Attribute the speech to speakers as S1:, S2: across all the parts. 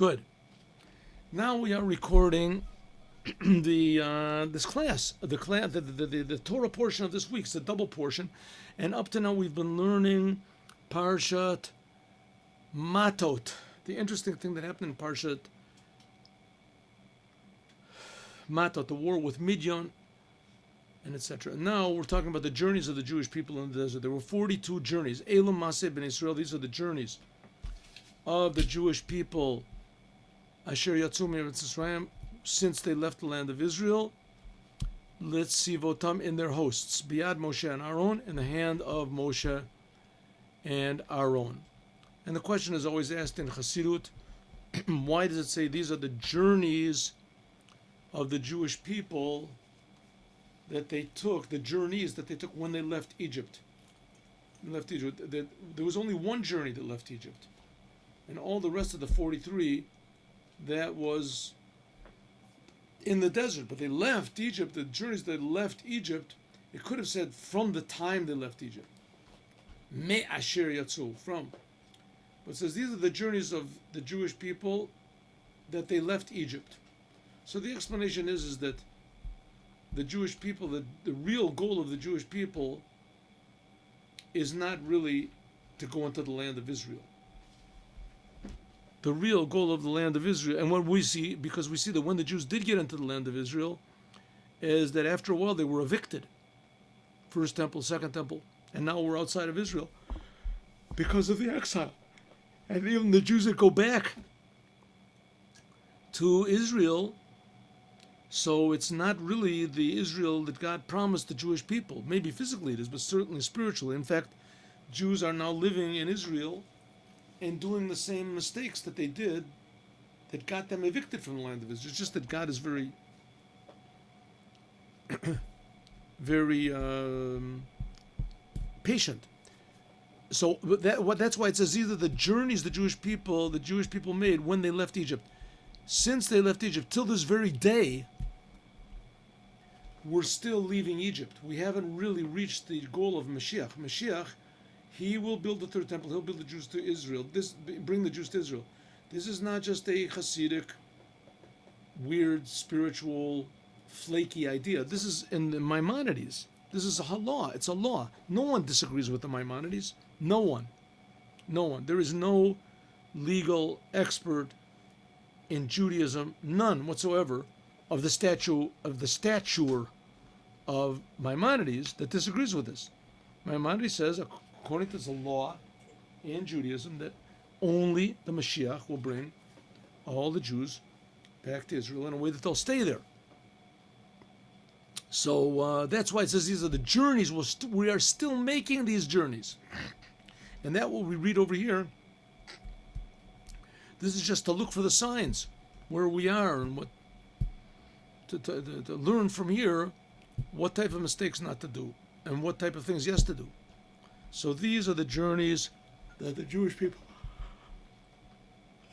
S1: Good. Now we are recording this class, the Torah portion of this week. It's a double portion, and up to now we've been learning Parshat Matot. The interesting thing that happened in Parshat Matot, the war with Midian, and etc. Now we're talking about the journeys of the Jewish people in the desert. There were 42 journeys. Elam Maseh ben Israel. These are the journeys of the Jewish people. Asher Yatzu Me'eretz Yisrael, since they left the land of Israel. Litzivotam, in their hosts. Biad Moshe and Aaron, in the hand of Moshe and Aaron. And the question is always asked in Chassidut, why does it say these are the journeys of the Jewish people that they took, the journeys that they took when they left Egypt? There was only one journey that left Egypt. And all the rest of the 43, that was in the desert. But they left Egypt, the journeys that left Egypt, it could have said from the time they left Egypt. Me asher yatzu, from. But it says these are the journeys of the Jewish people that they left Egypt. So the explanation is that the Jewish people, the real goal of the Jewish people is not really to go into the land of Israel. The real goal of the land of Israel, and what we see, because we see that when the Jews did get into the land of Israel, is that after a while they were evicted. First temple, second temple, and now we're outside of Israel because of the exile. And even the Jews that go back to Israel, so it's not really the Israel that God promised the Jewish people. Maybe physically it is, but certainly spiritually. In fact, Jews are now living in Israel and doing the same mistakes that they did that got them evicted from the land of Israel. It's just that God is very, very patient. So that's why it says either the journeys the Jewish people made when they left Egypt. Since they left Egypt till this very day, we're still leaving Egypt. We haven't really reached the goal of Mashiach. Mashiach, he will build the third temple. He'll build the Jews to Israel. Bring the Jews to Israel. This is not just a Hasidic, weird, spiritual, flaky idea. This is in the Maimonides. This is a law. It's a law. No one disagrees with the Maimonides. No one. No one. There is no legal expert in Judaism, none whatsoever, of the stature of Maimonides that disagrees with this. Maimonides says, according to the law in Judaism, that only the Mashiach will bring all the Jews back to Israel in a way that they'll stay there. So that's why it says these are the journeys. We are still making these journeys. And that what we read over here, this is just to look for the signs where we are and what to learn from here what type of mistakes not to do and what type of things yes to do. So these are the journeys that the Jewish people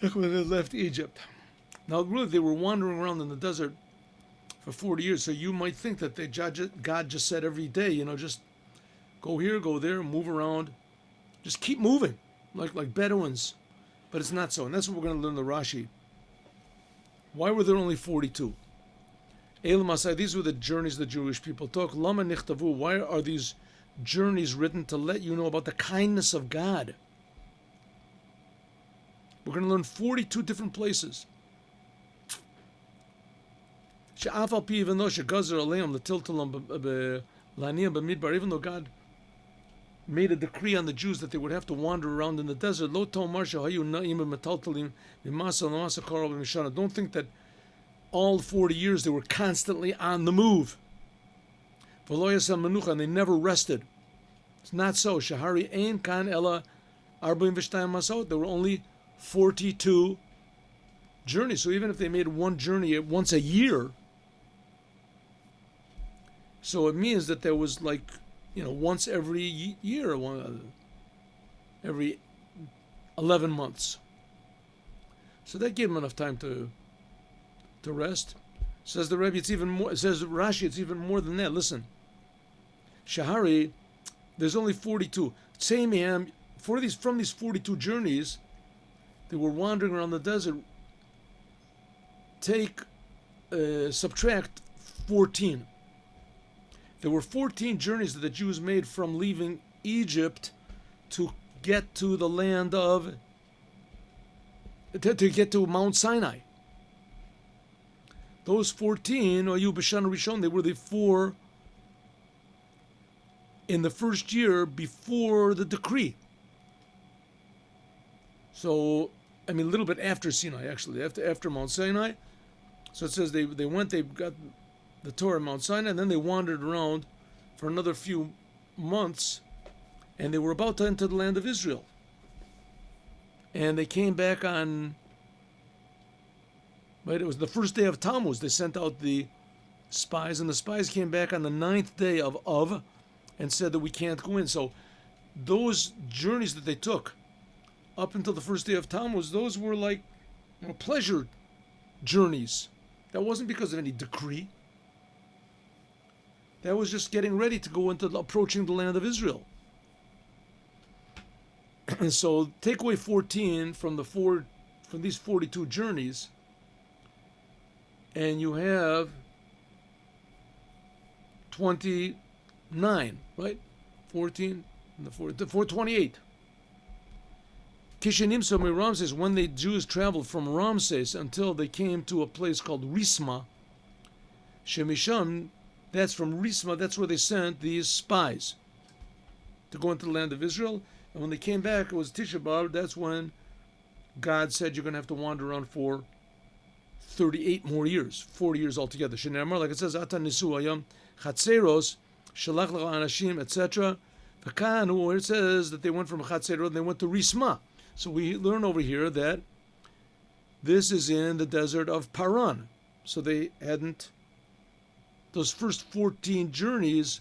S1: took when they left Egypt. Now really they were wandering around in the desert for 40 years, so you might think that God just said every day, just go here, go there, move around, just keep moving, like Bedouins. But it's not so, and that's what we're going to learn the Rashi. Why were there only 42? Elam Masai, these were the journeys the Jewish people took. Lama nichtavu, why are these journeys written? To let you know about the kindness of God. We're going to learn 42 different places. Even though God made a decree on the Jews that they would have to wander around in the desert, don't think that all 40 years they were constantly on the move. And they never rested. It's not so. Shahari ein kan ela 42 masot. There were only 42 journeys. So even if they made one journey once a year, so it means that there was once every year, every 11 months. So that gave them enough time to rest. Says the Rebbe, it's even more. Says Rashi, it's even more than that. Listen, Shahari, there's only 42. From these 42 journeys, they were wandering around the desert subtract 14. There were 14 journeys that the Jews made from leaving Egypt to get to the land of, to get to Mount Sinai. Those 14, Oyu B'Shana Rishon, they were the 4 in the first year before the decree. So, I mean, a little bit after Sinai, actually, after Mount Sinai. So it says they got the Torah at Mount Sinai, and then they wandered around for another few months, and they were about to enter the land of Israel. And they came back on, right, it was the first day of Tammuz. They sent out the spies, and the spies came back on the 9th day of Av and said that we can't go in. So those journeys that they took up until the first day of Tammuz, those were like pleasure journeys. That wasn't because of any decree. That was just getting ready to go into approaching the land of Israel. And so take away 14 from these 42 journeys, and you have 29, right? 14 and the 428. Kishenimsa mi Ramses, when the Jews traveled from Ramses until they came to a place called Risma, Shemisham, that's from Risma, that's where they sent these spies to go into the land of Israel. And when they came back, it was Tisha B'Av. That's when God said you're going to have to wander around for 38 more years, 40 years altogether. Shenamar, like it says, Ata nisu ayam chatzeros shalach lecha anashim, etc. V'kan, where it says that they went from Chatzerot and they went to Risma. So we learn over here that this is in the desert of Paran. So they hadn't, those first 14 journeys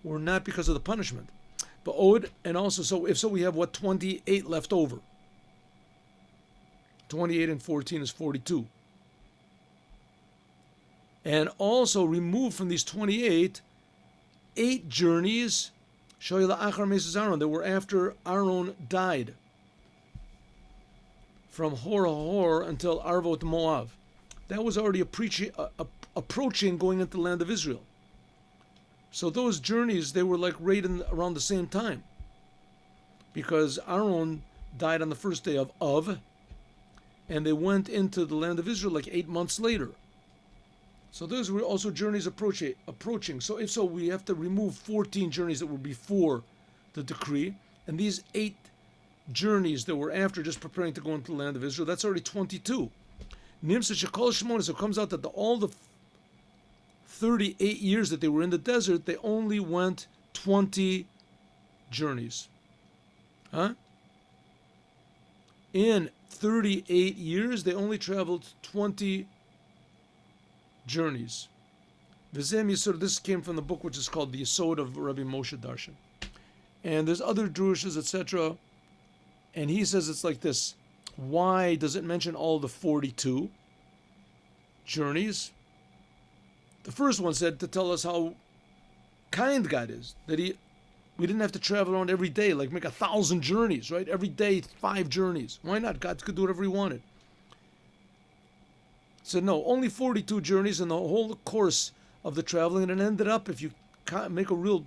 S1: were not because of the punishment. But Od, and also, so if so, we have 28 left over. 28 and 14 is 42. And also removed from these 28, 8 journeys, Shoyla Achar Meses Aaron, that were after Aaron died. From Hor HaHor until Arvot Moav. That was already approaching going into the land of Israel. So those journeys, they were like right around the same time. Because Aaron died on the first day of Av, and they went into the land of Israel like 8 months later. So those were also journeys approaching. So if so, we have to remove 14 journeys that were before the decree, and these 8 journeys that were after, just preparing to go into the land of Israel, that's already 22. Nimsa Shekol Shemona, so it comes out that all the 38 years that they were in the desert, they only went 20 journeys. Huh? In 38 years, they only traveled 20 journeys. V'zem Yisod, this came from the book which is called the Yisod of Rabbi Moshe Darshan. And there's other drushes, etc. And he says it's like this. Why does it mention all the 42 journeys? The first one said to tell us how kind God is, that we didn't have to travel around every day, like make 1,000 journeys, right? Every day, 5 journeys. Why not? God could do whatever he wanted. So no, only 42 journeys in the whole course of the traveling, and it ended up, if you make a real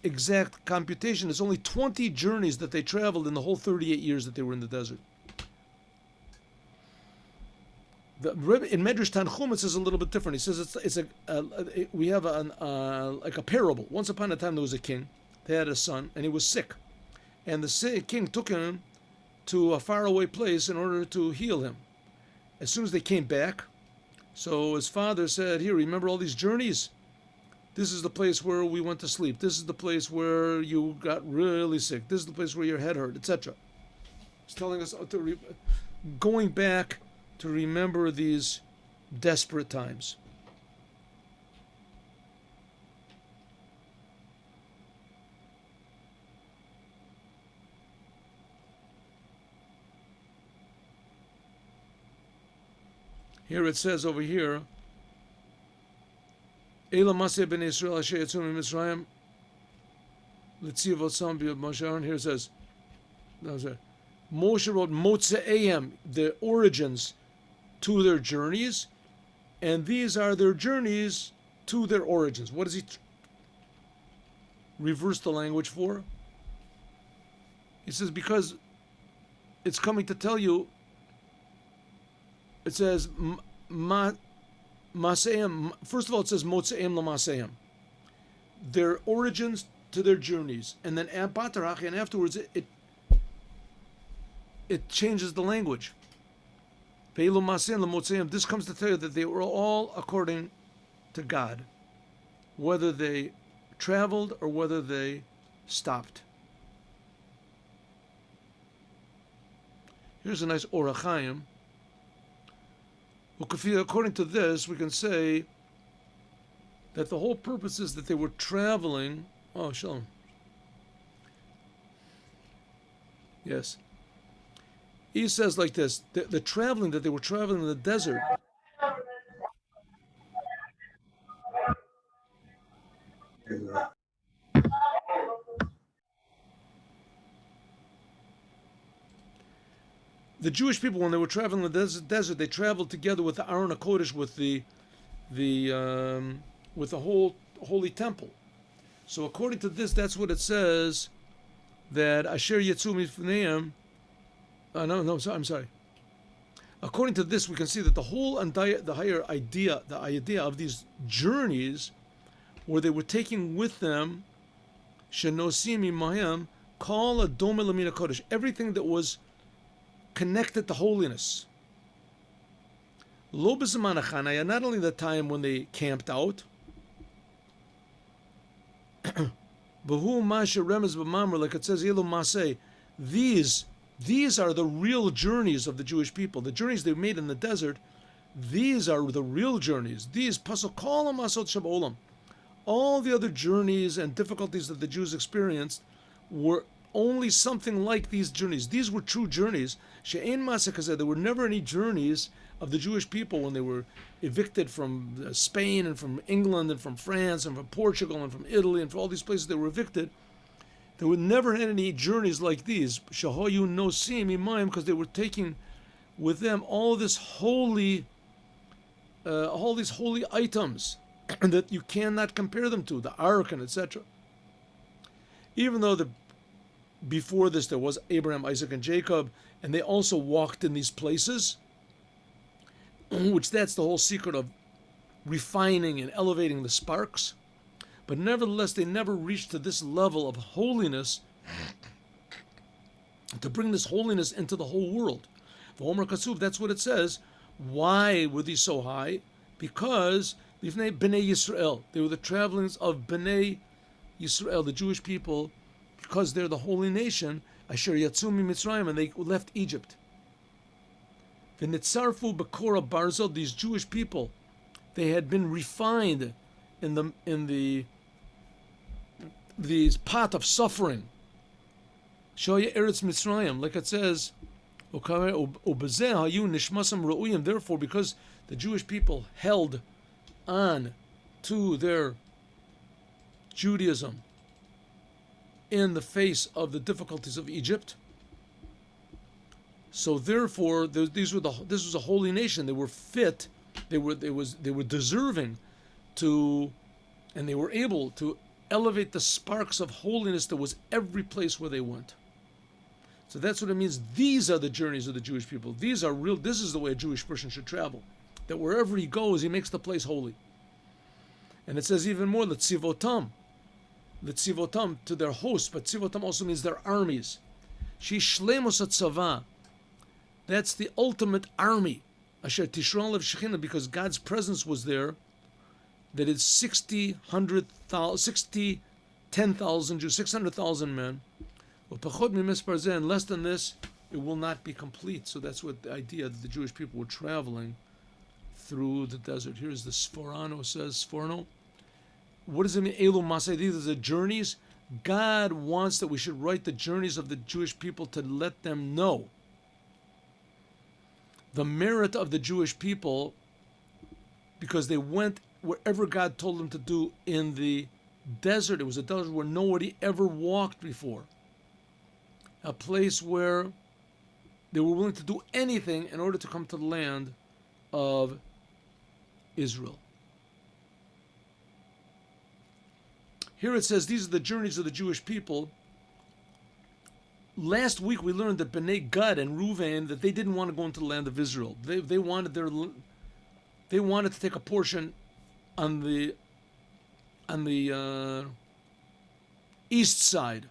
S1: exact computation, it's only 20 journeys that they traveled in the whole 38 years that they were in the desert. In Medrash Tanchum, it says a little bit different. He says we have like a parable. Once upon a time, there was a king. They had a son, and he was sick, and the king took him to a faraway place in order to heal him. As soon as they came back, so his father said, "Here, remember all these journeys? This is the place where we went to sleep. This is the place where you got really sick. This is the place where your head hurt, etc." He's telling us going back to remember these desperate times. Here it says over here, Eila Maseh ben Yisrael asher yatzu miMitzrayim l'tzivot sam b'Moshe Aaron. Here it says, Moshe wrote Motze'ayim, the origins, to their journeys, and these are their journeys to their origins. What does he reverse the language for? He says, because it's coming to tell you, it says, Maseim, first of all, it says, Motseim Lamaseim. Their origins to their journeys. And then HAFTORAH, and afterwards, it changes the language. This comes to tell you that they were all according to God, whether they traveled or whether they stopped. Here's a nice Orach Chaim. According to this, we can say that the whole purpose is that they were traveling. Oh, shalom. Yes. He says like this, the traveling, that they were traveling in the desert. The Jewish people, when they were traveling in the desert, they traveled together with the Aron HaKodesh, with the whole holy temple. So according to this, that's what it says, that Asher Yetzu Mifneim. I'm sorry. According to this, we can see that the idea of these journeys, where they were taking with them Shenosim Imayim, Kol Adom Elamina Kodesh, everything that was connected to holiness. Lo b'zaman hachanaya, not only the time when they camped out, B'hu mashe remez b'mamar, like it says, Elu maseh, these are the real journeys of the Jewish people. The journeys they made in the desert, these are the real journeys. These pasuk kol masot shabolam. All the other journeys and difficulties that the Jews experienced were only something like these journeys. These were true journeys. She'ein maseh kazeh. There were never any journeys of the Jewish people when they were evicted from Spain and from England and from France and from Portugal and from Italy and from all these places they were evicted. There were never any journeys like these. Shahoyu nosim imayim, because they were taking with them all these holy items that you cannot compare them to, the Ark and etc. Even though before this there was Abraham, Isaac, and Jacob, and they also walked in these places, which that's the whole secret of refining and elevating the sparks. But nevertheless, they never reached to this level of holiness to bring this holiness into the whole world. V'omer Kasuv, that's what it says. Why were these so high? Because B'nei Yisrael, they were the travelings of B'nei Yisrael, the Jewish people, because they're the holy nation, Asher Yatzu Mitzrayim, and they left Egypt. V'nitzarfu B'kora Barzot, these Jewish people, they had been refined in the pot of suffering. Shoya Eretz Mitzrayim, like it says, therefore, because the Jewish people held on to their Judaism in the face of the difficulties of Egypt, so therefore this was a holy nation. They were fit, they were deserving to, and they were able to elevate the sparks of holiness that was every place where they went. So that's what it means. These are the journeys of the Jewish people. These are real. This is the way a Jewish person should travel. That wherever he goes, he makes the place holy. And it says even more, L'tzivotam, to their hosts, but tzivotam also means their armies. She shlemus tzava. That's the ultimate army. Asher tishron lev shechina, because God's presence was there. That is 10,000 Jews, 600,000 men. And less than this, it will not be complete. So that's what the idea that the Jewish people were traveling through the desert. Here's the Sforano says, Sforno. What does it mean? Elu Masay, these are the journeys. God wants that we should write the journeys of the Jewish people to let them know the merit of the Jewish people, because they went wherever God told them to do in the desert. It was a desert where nobody ever walked before. A place where they were willing to do anything in order to come to the land of Israel. Here it says, these are the journeys of the Jewish people. Last week we learned that Bnei Gad and Reuven, that they didn't want to go into the land of Israel. They wanted to take a portion on the east side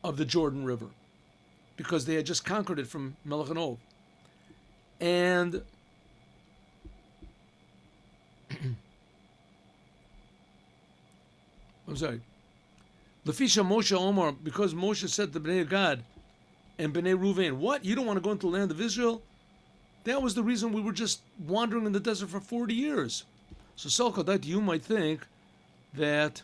S1: of the Jordan River, because they had just conquered it from Melech and Og. And I'm sorry. Lefisha Moshe Omar, because Moshe said to Bnei Gad and Bnei Reuven, what? You don't want to go into the land of Israel? That was the reason we were just wandering in the desert for 40 years. So Salkadat, you might think that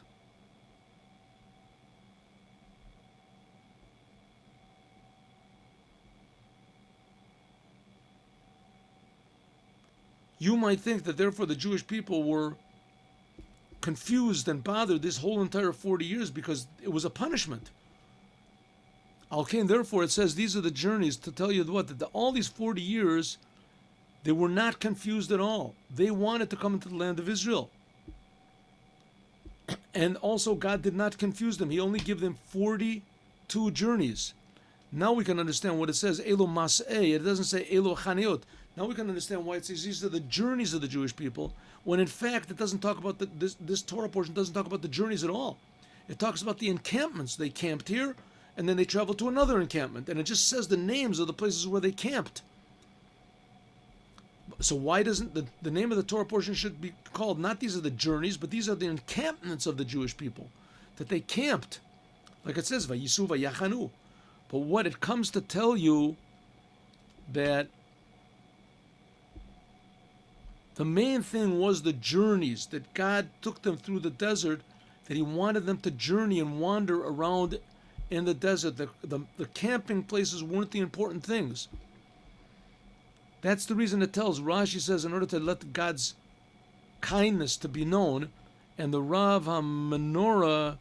S1: therefore the Jewish people were confused and bothered this whole entire 40 years because it was a punishment. Al-Kain, therefore, it says these are the journeys to tell you what, that all these 40 years, they were not confused at all. They wanted to come into the land of Israel. And also God did not confuse them. He only gave them 42 journeys. Now we can understand what it says, Elo Mas'eh. It doesn't say Elo Chaniot. Now we can understand why it says these are the journeys of the Jewish people, when in fact it doesn't talk about this Torah portion doesn't talk about the journeys at all. It talks about the encampments. They camped here, and then they traveled to another encampment, and it just says the names of the places where they camped. So why doesn't the name of the Torah portion should be called, not these are the journeys, but these are the encampments of the Jewish people, that they camped. Like it says, Vayisu Vayachanu. But what it comes to tell you, that the main thing was the journeys, that God took them through the desert, that He wanted them to journey and wander around in the desert. The camping places weren't the important things. That's the reason it tells. Rashi says, in order to let God's kindness to be known, and the Rav HaMenorah,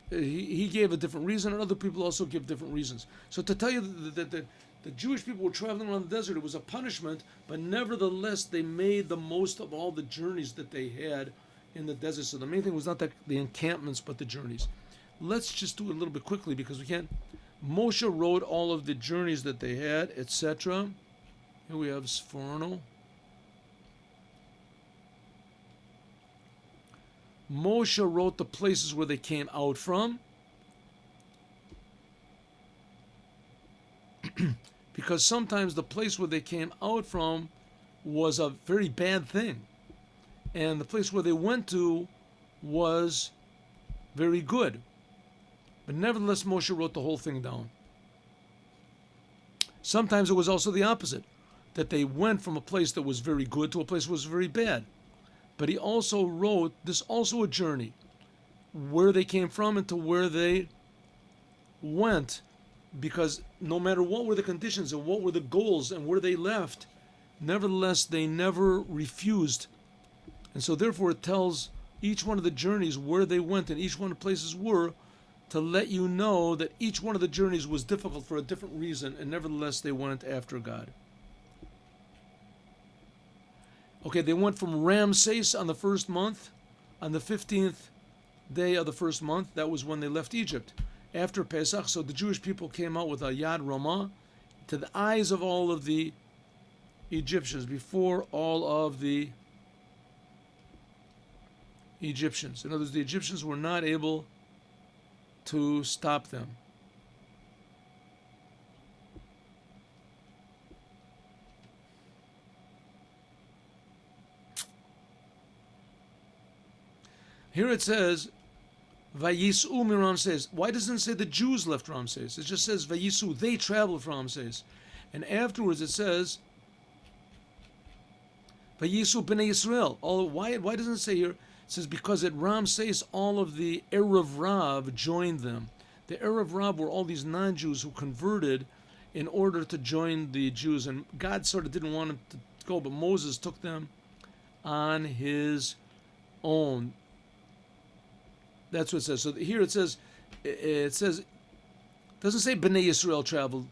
S1: he gave a different reason, and other people also give different reasons. So to tell you that the Jewish people were traveling around the desert, it was a punishment, but nevertheless they made the most of all the journeys that they had in the desert. So the main thing was not the encampments, but the journeys. Let's just do it a little bit quickly because we can't. Moshe wrote all of the journeys that they had, etc. Here we have Sforno. Moshe wrote the places where they came out from, because sometimes the place where they came out from was a very bad thing, and the place where they went to was very good. But nevertheless, Moshe wrote the whole thing down. Sometimes it was also the opposite, that they went from a place that was very good to a place that was very bad. But he also wrote, this also a journey, where they came from and to where they went, because no matter what were the conditions and what were the goals and where they left, nevertheless they never refused. And so therefore it tells each one of the journeys where they went and each one of the places were, to let you know that each one of the journeys was difficult for a different reason, and nevertheless they went after God. Okay, they went from Ramses on the first month, on the 15th day of the first month. That was when they left Egypt. After Pesach, so the Jewish people came out with a Yad Ramah to the eyes of all of the Egyptians, before all of the Egyptians. In other words, the Egyptians were not able to stop them. Here it says, Vayisu mi Ramses. Why doesn't it say the Jews left Ramses? It just says Vayisu, they traveled from Ramses. And afterwards it says, Vayisu b'nei Yisrael. Why doesn't it say here? It says because at Ramses all of the Erev Rav joined them. The Erev Rav were all these non-Jews who converted in order to join the Jews. And God sort of didn't want them to go, but Moses took them on his own. That's what it says. So here it says, doesn't say Bnei Yisrael traveled.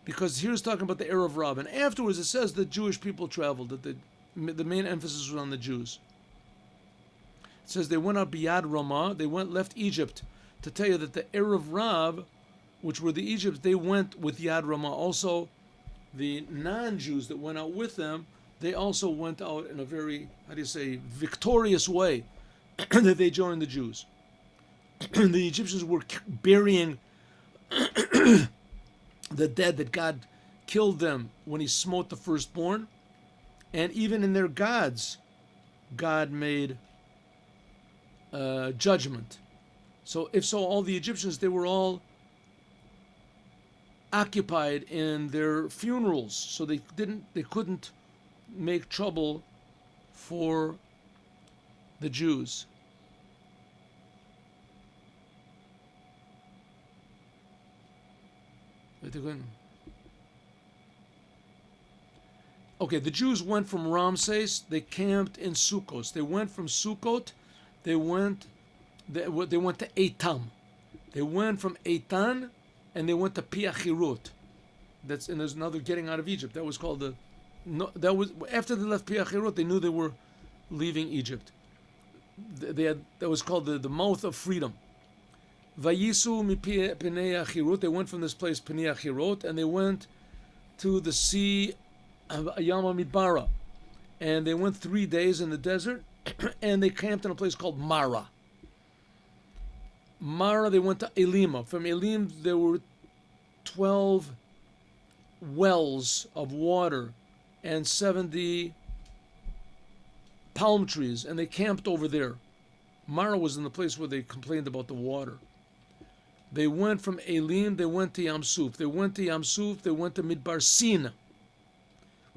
S1: because here's talking about the Erev Rav, and afterwards it says the Jewish people traveled, that the main emphasis was on the Jews. It says they went out beyad Ramah, they left Egypt, to tell you that the Erev Rav, which were the Egypts, they went with Yad Ramah. Also, the non-Jews that went out with them, they also went out in a very, victorious way, that they joined the Jews. The Egyptians were burying the dead, that God killed them when he smote the firstborn. And even in their gods, God made judgment. So if so, all the Egyptians, they were all occupied in their funerals, so they couldn't make trouble for the Jews. Okay, the Jews went from Ramses, they camped in Sukkot. They went from Sukkot, they went to Eitam. They went from Eitan, and they went to Piachirut. And there's another getting out of Egypt. That was called after they left Piachirut, they knew they were leaving Egypt. That was called the mouth of freedom. Vayisu mi Pinei Achirut. They went from this place Pinei Achirut, and they went to the sea of Yama Midbara, and they went 3 days in the desert, and they camped in a place called Mara. Mara, they went to Elima. From Elim, there were 12 wells of water and 70 palm trees, and they camped over there. Mara was in the place where they complained about the water. They went from Elim, they went to Yam Suf. They went to Yam Suf, they went to Midbar Sin.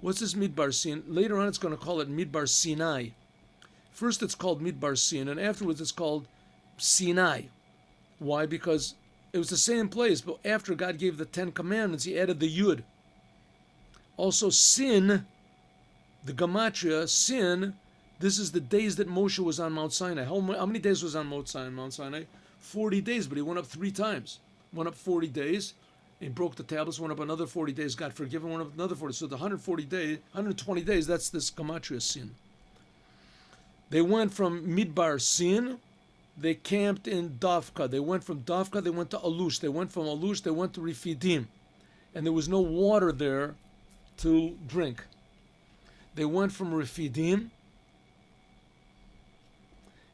S1: What's this Midbar Sin? Later on, it's going to call it Midbar Sinai. First, it's called Midbar Sin, and afterwards, it's called Sinai. Why? Because it was the same place, but after God gave the 10 Commandments, he added the Yud. Also, Sin, the Gematria, Sin, this is the days that Moshe was on Mount Sinai. How many days was on Mount Sinai? 40 days, but he went up 3 times. Went up 40 days, he broke the tablets, went up another 40 days, got forgiven, went up another 40. So the 120 days, that's this Gematria Sin. They went from Midbar Sin, they camped in Dafka. They went from Dafka, they went to Alush. They went from Alush, they went to Refidim. And there was no water there to drink. They went from Refidim.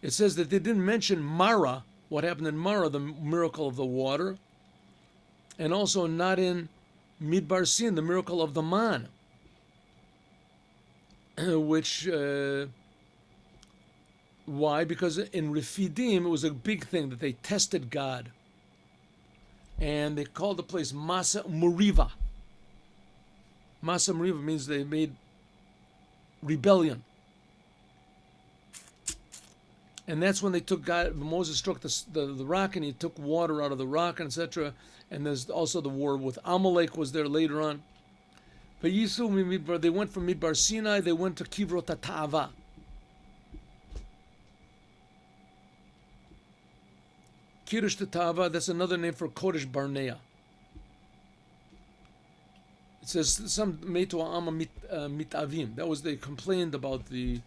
S1: It says that they didn't mention Mara, what happened in Mara, the miracle of the water, and also not in Midbar Sin, the miracle of the man, which... why? Because in Refidim, it was a big thing that they tested God. And they called the place Masa Muriva. Masa Muriva means they made rebellion. And that's when they took God, Moses struck the rock, and he took water out of the rock, and etc. And there's also the war with Amalek was there later on. But Yisu, they went from Midbar Sinai, they went to Kivrot HaTa'ava. Kiddush Tatava, that's another name for Kodesh Barnea. It says some Meito Ama Mitavim. That was, they complained about the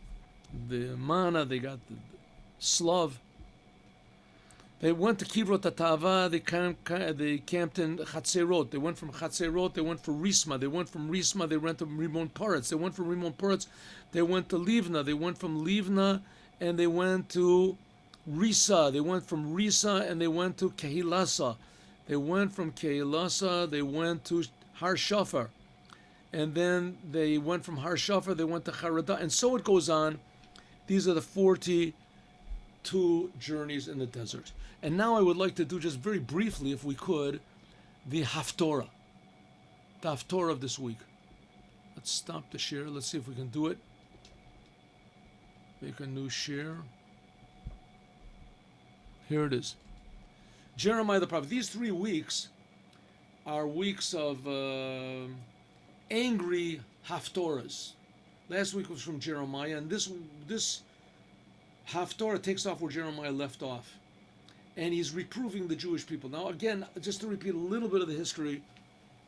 S1: manna, they got the slav. They went to Kivrot Tatava, they camped in Chatzerot. They went from Chatzerot, they went for Risma. They went from Risma, they went to Rimon Paretz. They went from Rimon Paretz, they went to Livna. They went from Livna, and they went to Risa. They went from Risa and they went to Kehilasa. They went from Kehilasa, they went to Har Shafar. And then they went from Har Shafar, they went to Harada. And so it goes on. These are the 42 journeys in the desert. And now I would like to do, just very briefly, if we could, the HAFTORAH. The HAFTORAH of this week. Let's stop the share. Let's see if we can do it. Make a new share. Here it is. Jeremiah the prophet. These 3 weeks are weeks of angry haftorahs. Last week was from Jeremiah, and this haftorah takes off where Jeremiah left off. And he's reproving the Jewish people. Now again, just to repeat a little bit of the history,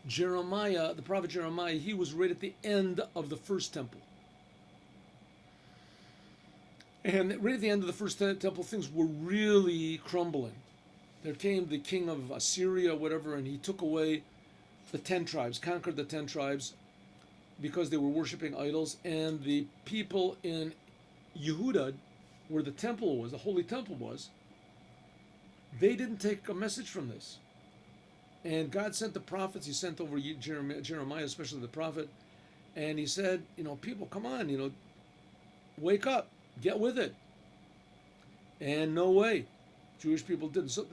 S1: Jeremiah, the prophet Jeremiah, he was right at the end of the first temple. And right at the end of the first temple, things were really crumbling. There came the king of Assyria, whatever, and he took away the 10 tribes, conquered the 10 tribes because they were worshiping idols. And the people in Yehuda, where the temple was, the holy temple was, they didn't take a message from this. And God sent the prophets. He sent over Jeremiah, especially the prophet. And he said, people, come on, wake up, get with it. And no way. Jewish people didn't. So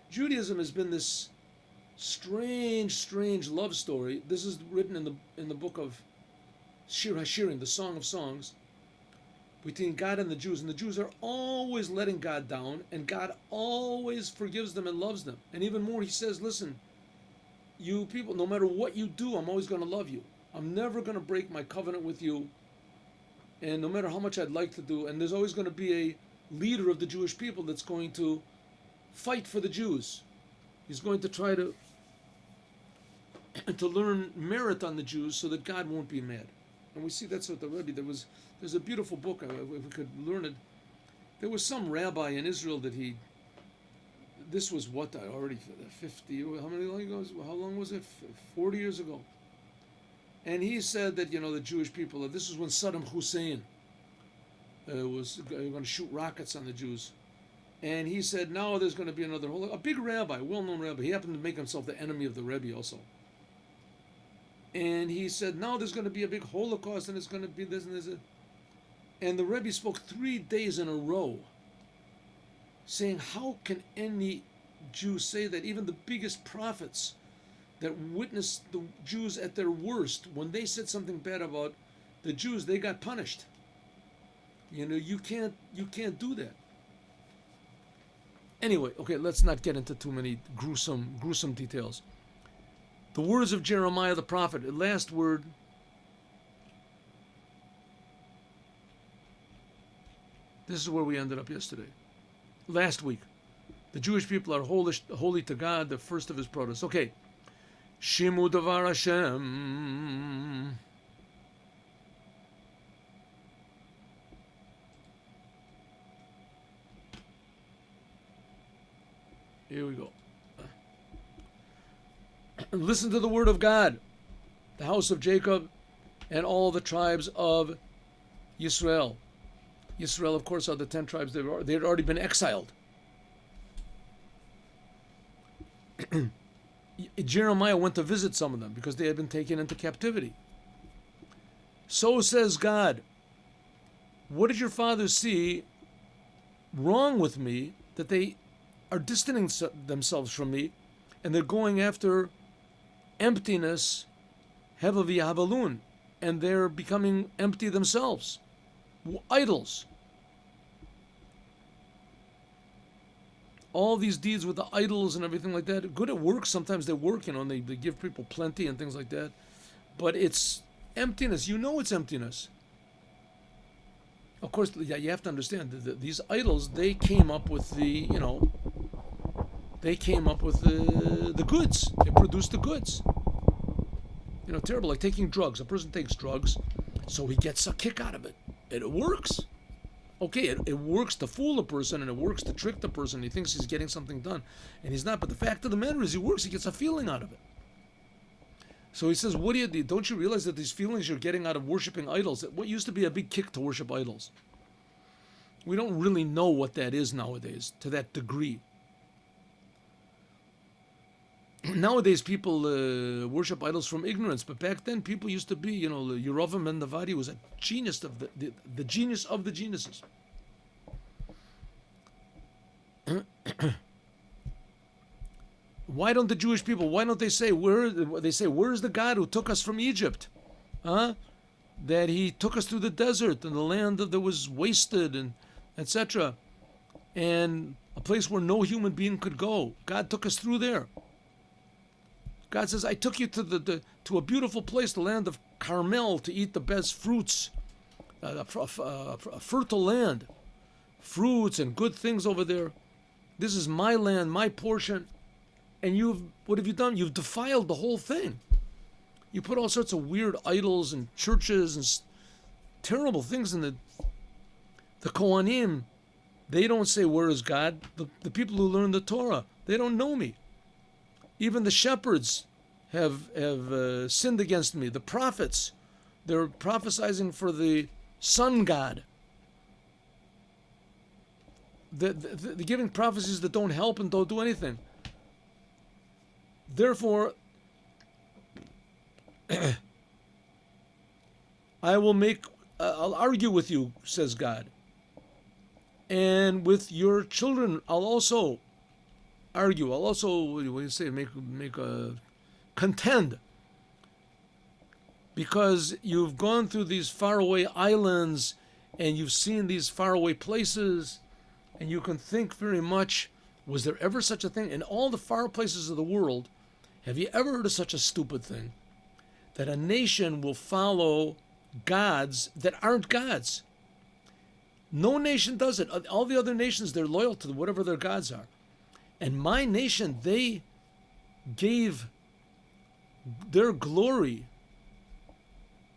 S1: Judaism has been this strange love story. This is written in the book of Shir HaShirim, the Song of Songs, between God and the Jews. And the Jews are always letting God down, and God always forgives them and loves them. And even more, he says, listen, you people, no matter what you do, I'm always going to love you. I'm never going to break my covenant with you. And no matter how much I'd like to do, and there's always going to be a leader of the Jewish people that's going to fight for the Jews. He's going to try to learn merit on the Jews so that God won't be mad. And we see that's what the Rebbe, there's a beautiful book, if we could learn it. There was some rabbi in Israel that this was already 50, how long was it? 40 years ago. And he said that, the Jewish people, this was when Saddam Hussein was going to shoot rockets on the Jews. And he said, now there's going to be a big rabbi, well-known rabbi. He happened to make himself the enemy of the Rebbe also. And he said, now there's going to be a big Holocaust, and it's going to be this and this. And the Rebbe spoke 3 days in a row, saying, how can any Jew say that? Even the biggest prophets that witnessed the Jews at their worst, when they said something bad about the Jews, they got punished. You can't do that. Anyway, okay, let's not get into too many gruesome details. The words of Jeremiah the prophet, the last word. This is where we ended up yesterday. Last week. The Jewish people are holy to God, the first of his produce. Okay. Shimu davar Hashem. Here we go. Listen to the word of God, the house of Jacob, and all the tribes of Yisrael. Yisrael, of course, are the 10 tribes. They had already been exiled. Jeremiah went to visit some of them because they had been taken into captivity. So says God, what did your fathers see wrong with me that they are distancing themselves from me, and they're going after emptiness, heva v'yahavalun, and they're becoming empty themselves, idols. All these deeds with the idols and everything like that, good at work. Sometimes they work, and they give people plenty and things like that, but it's emptiness. It's emptiness. Of course, you have to understand that these idols, they came up with the goods. They produced the goods. Terrible. Like taking drugs. A person takes drugs, so he gets a kick out of it. It works. Okay, it works to fool a person, and it works to trick the person. He thinks he's getting something done, and he's not. But the fact of the matter is, he works. He gets a feeling out of it. So he says, what do you do? Don't you realize that these feelings you're getting out of worshiping idols, what used to be a big kick to worship idols, we don't really know what that is nowadays to that degree. Nowadays, people worship idols from ignorance, but back then, people used to be, Yerovam ben Navadi was a genius of the genius of the geniuses. Why don't the Jewish people? Why don't they say where's the God who took us from Egypt? That he took us through the desert and the land that was wasted and etc. And a place where no human being could go. God took us through there. God says, I took you to a beautiful place, the land of Carmel, to eat the best fruits, a fertile land, fruits and good things over there. This is my land, my portion. And what have you done? You've defiled the whole thing. You put all sorts of weird idols and churches and terrible things in the Kohanim. They don't say, where is God? The people who learn the Torah, they don't know me. Even the shepherds have sinned against me. The prophets, they're prophesying for the sun god. They're giving prophecies that don't help and don't do anything. Therefore, I'll argue with you, says God. And with your children, I'll also argue. I'll also, what do you say, make a contend. Because you've gone through these faraway islands and you've seen these faraway places, and you can think very much, was there ever such a thing? In all the far places of the world, have you ever heard of such a stupid thing? That a nation will follow gods that aren't gods. No nation does it. All the other nations, they're loyal to whatever their gods are. And my nation, they gave their glory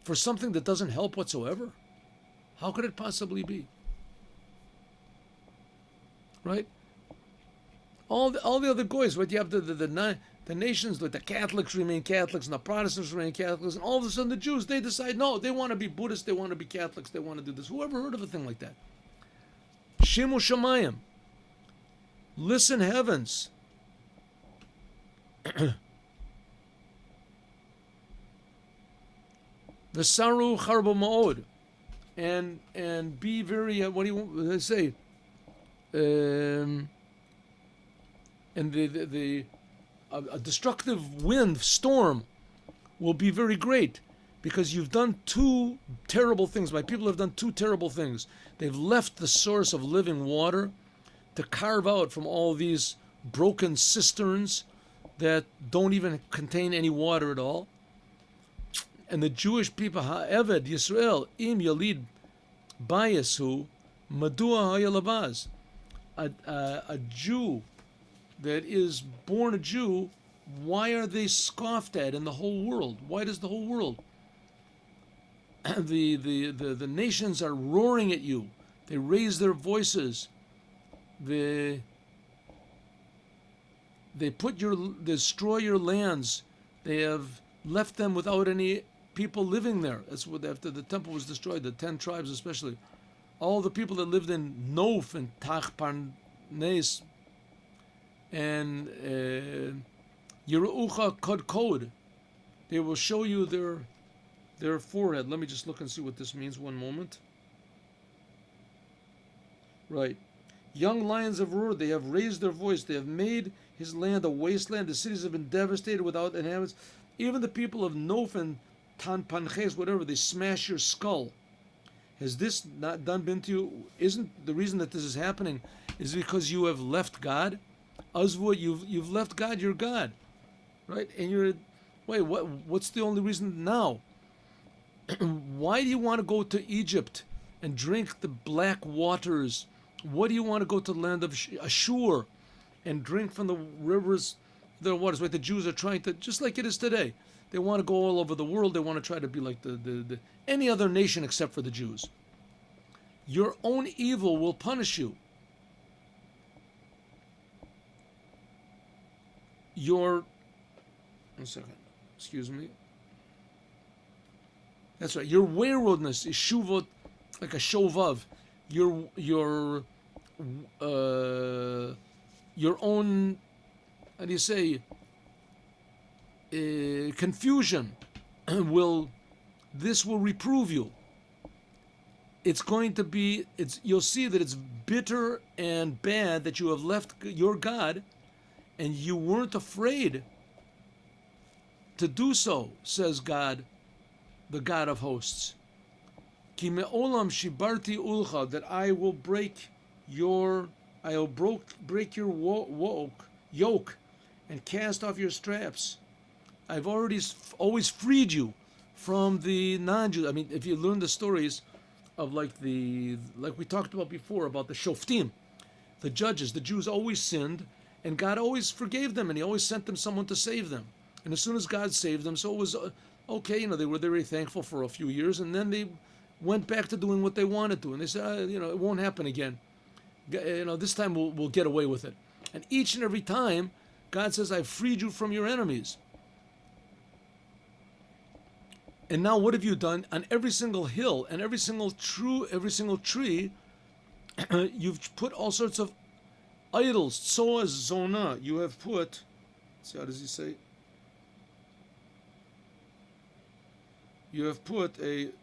S1: for something that doesn't help whatsoever. How could it possibly be? Right? All the other goys, right? You have the nations, like the Catholics remain Catholics and the Protestants remain Catholics, and all of a sudden the Jews, they decide, no, they want to be Buddhists, they want to be Catholics, they want to do this. Whoever heard of a thing like that? Shimu Shamayim. Listen, heavens. V'saru charbo ma'od. And be very, what do you want to say? And a destructive wind, storm, will be very great, because you've done two terrible things. My people have done two terrible things. They've left the source of living water to carve out from all these broken cisterns that don't even contain any water at all. And the Jewish people, Ha'eved Yisrael, im yalid bayasu, madua ha'yalavaz. A Jew that is born a Jew, why are they scoffed at in the whole world? Why does the whole world? The nations are roaring at you. They raise their voices. They destroy your lands. They have left them without any people living there. That's what, after the temple was destroyed, the 10 tribes especially. All the people that lived in Nof and Tachparnes and Yerucha Kod, they will show you their forehead. Let me just look and see what this means. One moment. Right. Young lions have roared. They have raised their voice. They have made his land a wasteland. The cities have been devastated without inhabitants. Even the people of Nof and Tanpanches, whatever, they smash your skull. Has this not been to you? Isn't the reason that this is happening is because you have left God? Azvut, you've left God, your God, right? And what's the only reason now? Why do you want to go to Egypt and drink the black waters? What do you want to go to the land of Ashur and drink from the rivers, the waters? Right? The Jews are trying to, just like it is today. They want to go all over the world. They want to try to be like the any other nation except for the Jews. Your own evil will punish you. One second, excuse me. That's right. Your waywardness is shuvot, like a shovav. Your own, how do you say, confusion will reprove you. It's going to be, you'll see that it's bitter and bad that you have left your God and you weren't afraid to do so, says God, the God of hosts. Ki me'olam shibarti ulcha, that I will break your yoke and cast off your straps. I've always freed you from the non-Jews. I mean, if you learn the stories of like we talked about before about the shoftim, the judges, the Jews always sinned, and God always forgave them, and He always sent them someone to save them. And as soon as God saved them, so it was Okay, they were very thankful for a few years, and then they went back to doing what they wanted to, and they said, it won't happen again. This time we'll get away with it. And each and every time, God says, I've freed you from your enemies. And now what have you done? On every single hill and every single tree, you've put all sorts of idols. Tzoa zona. You have put, see, how does he say? You have put it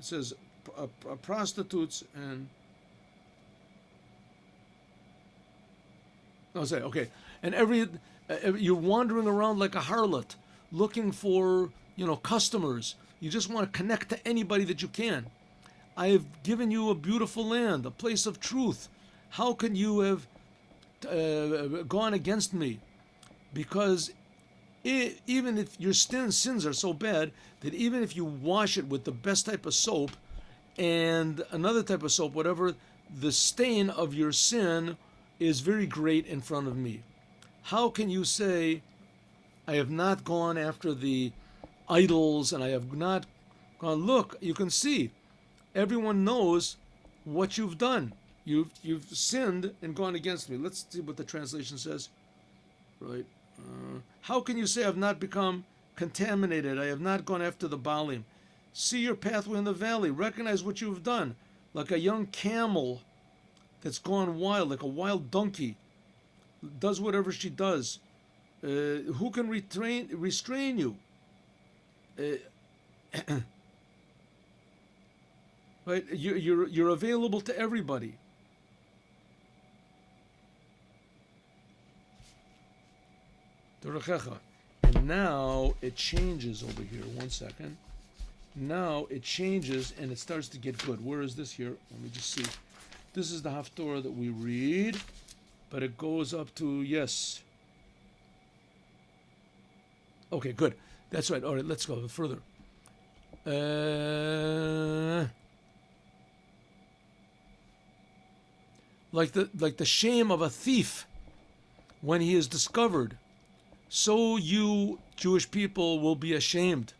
S1: says prostitutes and, okay. And you're wandering around like a harlot, looking for, customers. You just want to connect to anybody that you can. I have given you a beautiful land, a place of truth. How can you have gone against me? Because even if your sins are so bad that even if you wash it with the best type of soap and another type of soap, whatever, the stain of your sin is very great in front of me. How can you say, I have not gone after the idols and I have not gone, look, you can see, everyone knows what you've done. You've sinned and gone against me. Let's see what the translation says. Right. How can you say I've not become contaminated? I have not gone after the Baalim. See your pathway in the valley. Recognize what you've done. Like a young camel that's gone wild, like a wild donkey, does whatever she does. Who can restrain you? Right? You're available to everybody. And now it changes over here. 1 second. Now it changes and it starts to get good. Where is this here? Let me just see. This is the Haftorah that we read, but it goes up to, yes. Okay, good. That's right. All right, let's go further. Like the shame of a thief when he is discovered, so you Jewish people will be ashamed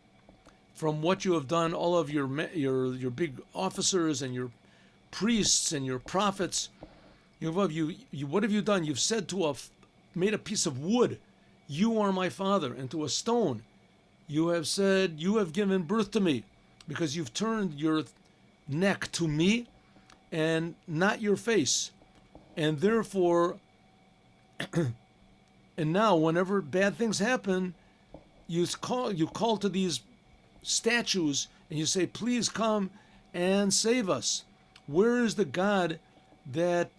S1: from what you have done. All of your big officers and your priests and your prophets. What have you done? You've said made a piece of wood, you are my father, and to a stone, you have said, you have given birth to me, because you've turned your neck to me and not your face. And therefore, and now whenever bad things happen, you call to these statues and you say, please come and save us. Where is the God that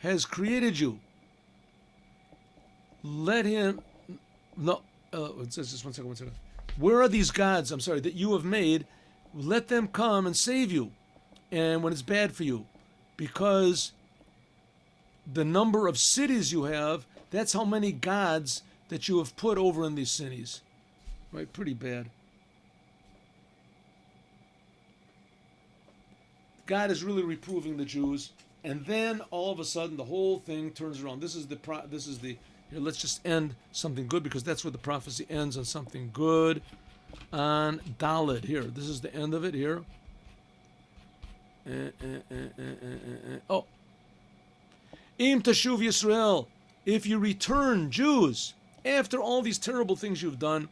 S1: has created you? Let him, no, just 1 second. Where are these gods, that you have made? Let them come and save you. And when it's bad for you, because the number of cities you have, that's how many gods that you have put over in these cities. Right? Pretty bad. God is really reproving the Jews, and then all of a sudden the whole thing turns around. This is the here, let's just end something good, because that's where the prophecy ends, on something good. On Dalet here. This is the end of it here. Oh. Im Tashuv Yisrael. If you return, Jews, after all these terrible things you've done,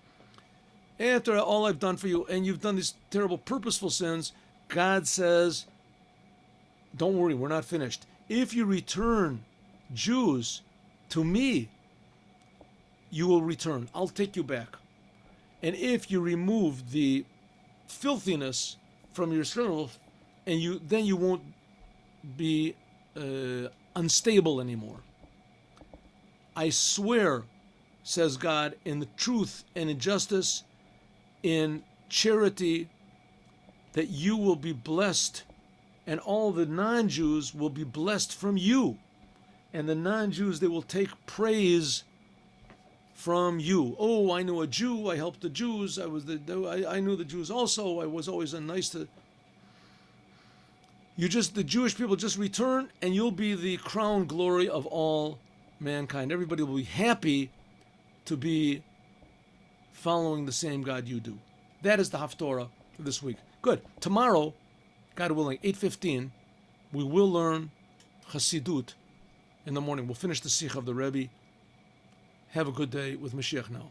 S1: after all I've done for you, and you've done these terrible purposeful sins, God says, don't worry, we're not finished. If you return, Jews, to me, you will return. I'll take you back. And if you remove the filthiness from yourself, and then you won't be unstable anymore. I swear, says God, in the truth and in justice, in charity, that you will be blessed, and all the non-Jews will be blessed from you. And the non-Jews, they will take praise from you. Oh, I knew a Jew, I helped the Jews, I knew the Jews also, I was always nice to... the Jewish people just return, and you'll be the crown glory of all mankind. Everybody will be happy to be following the same God you do. That is the Haftorah for this week. Good. Tomorrow, God willing, 8:15, we will learn Chassidut in the morning. We'll finish the Sikh of the Rebbe. Have a good day with Mashiach now.